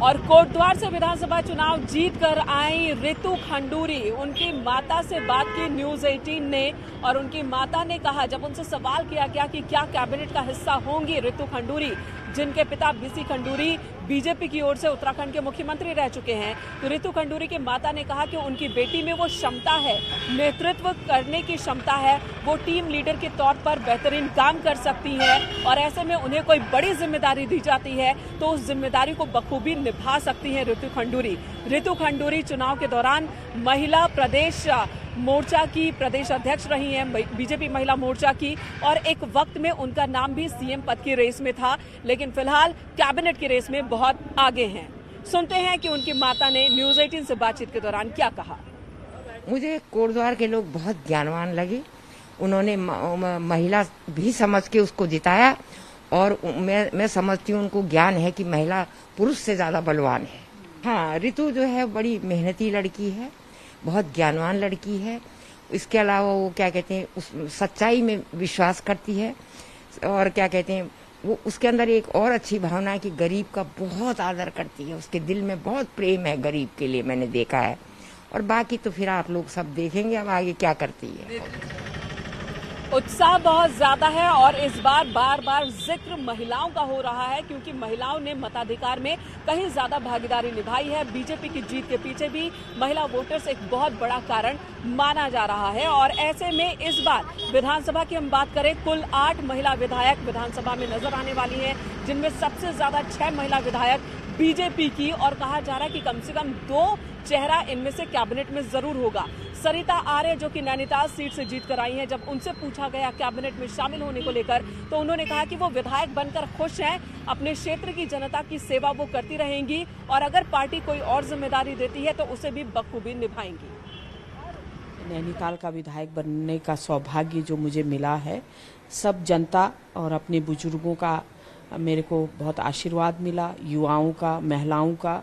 और कोटद्वार से विधानसभा चुनाव जीतकर आई रितु खंडूरी, उनकी माता से बात की न्यूज 18 ने और उनकी माता ने कहा, जब उनसे सवाल किया गया कि क्या कैबिनेट का हिस्सा होंगी रितु खंडूरी, जिनके पिता बीसी खंडूरी बीजेपी की ओर से उत्तराखंड के मुख्यमंत्री रह चुके हैं, तो रितु खंडूरी की माता ने कहा कि उनकी बेटी में वो क्षमता है, नेतृत्व करने की क्षमता है, वो टीम लीडर के तौर पर बेहतरीन काम कर सकती है और ऐसे में उन्हें कोई बड़ी जिम्मेदारी दी जाती है तो उस जिम्मेदारी को बखूबी निभा सकती है रितु खंडूरी। रितु खंडूरी चुनाव के दौरान महिला प्रदेश मोर्चा की प्रदेश अध्यक्ष रही हैं, बीजेपी महिला मोर्चा की, और एक वक्त में उनका नाम भी सीएम पद की रेस में था, लेकिन फिलहाल कैबिनेट की रेस में बहुत आगे हैं। सुनते हैं कि उनकी माता ने न्यूज 18 से बातचीत के दौरान क्या कहा। मुझे कोटद्वार के लोग बहुत ज्ञानवान लगे, उन्होंने महिला भी समझ के उसको जिताया और मैं समझती हूँ उनको ज्ञान है कि महिला पुरुष से ज्यादा बलवान है। हाँ, रितु जो है बड़ी मेहनती लड़की है, बहुत ज्ञानवान लड़की है। इसके अलावा वो क्या कहते हैं, उस सच्चाई में विश्वास करती है और क्या कहते हैं, वो उसके अंदर एक और अच्छी भावना है कि गरीब का बहुत आदर करती है, उसके दिल में बहुत प्रेम है गरीब के लिए, मैंने देखा है। और बाकी तो फिर आप लोग सब देखेंगे अब आगे क्या करती है। उत्साह बहुत ज्यादा है और इस बार बार बार जिक्र महिलाओं का हो रहा है, क्योंकि महिलाओं ने मताधिकार में कहीं ज्यादा भागीदारी निभाई है। बीजेपी की जीत के पीछे भी महिला वोटर्स एक बहुत बड़ा कारण माना जा रहा है और ऐसे में इस बार विधानसभा की हम बात करें, कुल 8 महिला विधायक विधानसभा में नजर आने वाली हैं, जिनमें सबसे ज्यादा 6 महिला विधायक बीजेपी की, और कहा जा रहा है कि कम से कम 2 चेहरा इनमें से कैबिनेट में जरूर होगा। सरिता आर्य जो कि नैनीताल सीट से जीत कर आई हैं, जब उनसे पूछा गया कैबिनेट में शामिल होने को लेकर तो उन्होंने कहा कि वो विधायक बनकर खुश हैं, अपने क्षेत्र की जनता की सेवा वो करती रहेंगी और अगर पार्टी कोई और जिम्मेदारी देती है तो उसे भी बखूबी निभाएंगी। नैनीताल का विधायक बनने का सौभाग्य जो मुझे मिला है, सब जनता और अपने बुजुर्गों का मेरे को बहुत आशीर्वाद मिला, युवाओं का, महिलाओं का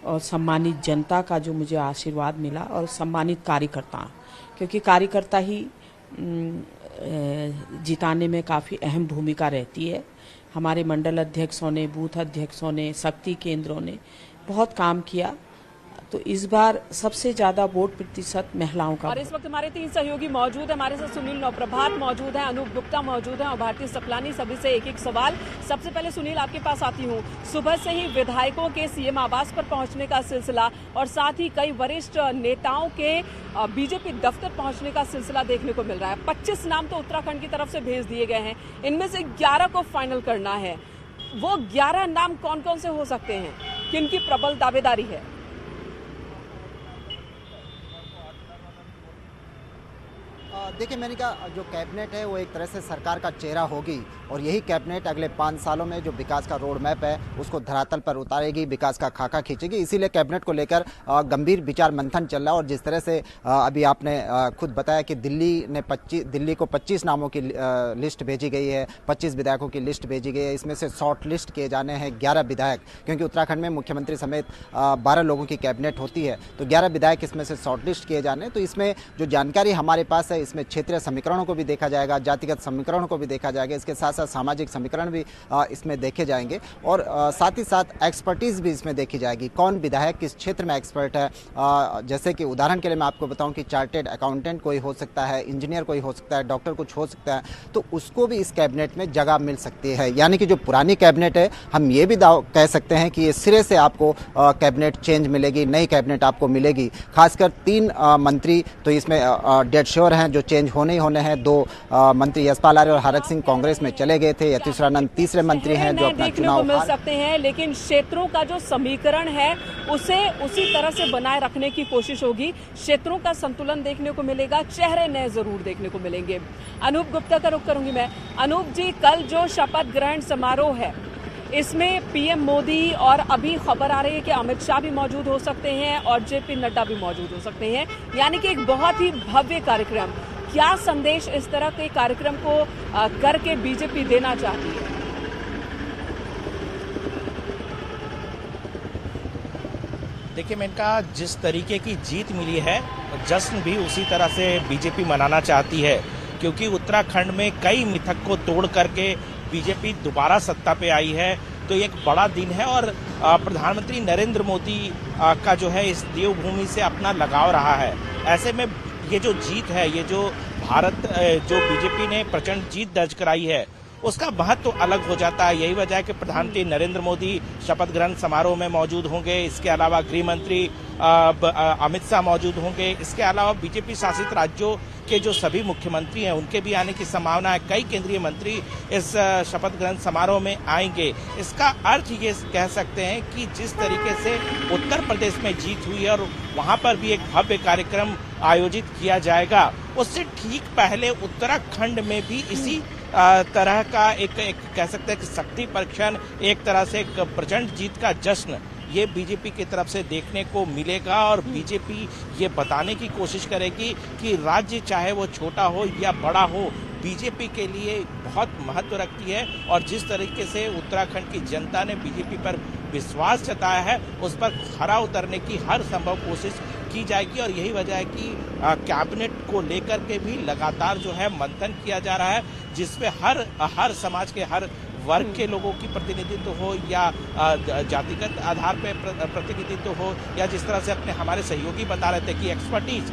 और सम्मानित जनता का जो मुझे आशीर्वाद मिला, और सम्मानित कार्यकर्ता, क्योंकि कार्यकर्ता ही जिताने में काफ़ी अहम भूमिका रहती है। हमारे मंडल अध्यक्षों ने, बूथ अध्यक्षों ने, शक्ति केंद्रों ने बहुत काम किया, तो इस बार सबसे ज्यादा वोट प्रतिशत महिलाओं का। और इस वक्त हमारे 3 सहयोगी मौजूद है, हमारे साथ सुनील नौप्रभात मौजूद है, अनूप गुप्ता मौजूद है और भारती सकलानी। सभी से एक एक सवाल। सबसे पहले सुनील, आपके पास आती हूँ। सुबह से ही विधायकों के सीएम आवास पर पहुंचने का सिलसिला और साथ ही कई वरिष्ठ नेताओं के बीजेपी दफ्तर पहुंचने का सिलसिला देखने को मिल रहा है। 25 नाम तो उत्तराखंड की तरफ से भेज दिए गए हैं, इनमें से 11 को फाइनल करना है। वो 11 नाम कौन कौन से हो सकते हैं, किनकी प्रबल दावेदारी है? देखिए, मैंने कहा जो कैबिनेट है वो एक तरह से सरकार का चेहरा होगी और यही कैबिनेट अगले 5 सालों में जो विकास का रोड मैप है उसको धरातल पर उतारेगी, विकास का खाका खींचेगी। इसीलिए कैबिनेट को लेकर गंभीर विचार मंथन चल रहा है। और जिस तरह से अभी आपने खुद बताया कि दिल्ली को 25 नामों की लिस्ट भेजी गई है, 25 विधायकों की लिस्ट भेजी गई है। इसमें से शॉर्ट लिस्ट किए जाने हैं 11 विधायक, क्योंकि उत्तराखंड में मुख्यमंत्री समेत 12 लोगों की कैबिनेट होती है, तो 11 विधायक इसमें से शॉर्ट लिस्ट किए जाने। तो इसमें जो जानकारी हमारे पास है, इसमें क्षेत्रीय समीकरणों को भी देखा जाएगा, जातिगत समीकरणों को भी देखा जाएगा, इसके साथ साथ सामाजिक समीकरण भी इसमें देखे जाएंगे और साथ ही साथ एक्सपर्टीज भी इसमें देखी जाएगी। कौन विधायक किस क्षेत्र में एक्सपर्ट है, जैसे कि उदाहरण के लिए मैं आपको बताऊं कि चार्टेड अकाउंटेंट कोई हो सकता है, इंजीनियर कोई हो सकता है, डॉक्टर कुछ हो सकता है, तो उसको भी इस कैबिनेट में जगह मिल सकती है। यानी कि जो पुरानी कैबिनेट है, हम ये भी कह सकते हैं कि ये सिरे से आपको कैबिनेट चेंज मिलेगी, नई कैबिनेट आपको मिलेगी। खासकर 3 मंत्री तो इसमें डेड श्योर हैं, जो चेंज होने ही होने हैं। 2 मंत्री यशपाल आर्य और हरक सिंह कांग्रेस में चले गए थे, यतीश्वरानंद तीसरे मंत्री हैं जो अपना चुनाव मिल सकते हैं, लेकिन क्षेत्रों का जो समीकरण है उसे उसी तरह से बनाए रखने की कोशिश होगी। क्षेत्रों का संतुलन देखने को मिलेगा, चेहरे नए जरूर देखने को मिलेंगे। अनूप गुप्ता का रुख करूंगी मैं। अनूप जी, कल जो शपथ ग्रहण समारोह है इसमें पीएम मोदी और अभी खबर आ रही है कि अमित शाह भी मौजूद हो सकते हैं और जेपी नड्डा भी मौजूद हो सकते हैं, यानी कि एक बहुत ही भव्य कार्यक्रम। क्या संदेश इस तरह के कार्यक्रम को करके बीजेपी देना चाहती है? देखिए, मैंने कहा जिस तरीके की जीत मिली है, जश्न भी उसी तरह से बीजेपी मनाना चाहती है, क्योंकि उत्तराखंड में कई मिथक को तोड़ करके बीजेपी दोबारा सत्ता पे आई है। तो ये एक बड़ा दिन है और प्रधानमंत्री नरेंद्र मोदी का जो है इस देवभूमि से अपना लगाव रहा है। ऐसे में ये जो जीत है, ये जो भारत जो बीजेपी ने प्रचंड जीत दर्ज कराई है, उसका महत्व तो अलग हो जाता है। यही वजह है कि प्रधानमंत्री नरेंद्र मोदी शपथ ग्रहण समारोह में मौजूद होंगे। इसके अलावा गृह मंत्री अमित शाह मौजूद होंगे। इसके अलावा बीजेपी शासित राज्यों के जो सभी मुख्यमंत्री हैं उनके भी आने की संभावना है। कई केंद्रीय मंत्री इस शपथ ग्रहण समारोह में आएंगे। इसका अर्थ ये कह सकते हैं कि जिस तरीके से उत्तर प्रदेश में जीत हुई है और वहां पर भी एक भव्य कार्यक्रम आयोजित किया जाएगा, उससे ठीक पहले उत्तराखंड में भी इसी तरह का एक कह सकते हैं कि शक्ति परीक्षण, एक तरह से एक प्रचंड जीत का जश्न ये बीजेपी की तरफ से देखने को मिलेगा। और बीजेपी ये बताने की कोशिश करेगी कि राज्य चाहे वो छोटा हो या बड़ा हो, बीजेपी के लिए बहुत महत्व रखती है। और जिस तरीके से उत्तराखंड की जनता ने बीजेपी पर विश्वास जताया है, उस पर खरा उतरने की हर संभव कोशिश की जाएगी। और यही वजह है कि कैबिनेट को लेकर के भी लगातार जो है मंथन किया जा रहा है, जिसमें हर समाज के हर वर्ग के लोगों की प्रतिनिधित्व हो या जातिगत आधार पर प्रतिनिधित्व हो, या जिस तरह से अपने हमारे सहयोगी बता रहे थे कि एक्सपर्टीज,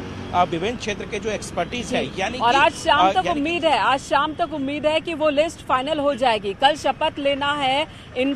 विभिन्न क्षेत्र के जो एक्सपर्टीज है, यानी और आज शाम तक उम्मीद है, आज शाम तक उम्मीद है कि वो लिस्ट फाइनल हो जाएगी। कल शपथ लेना है इन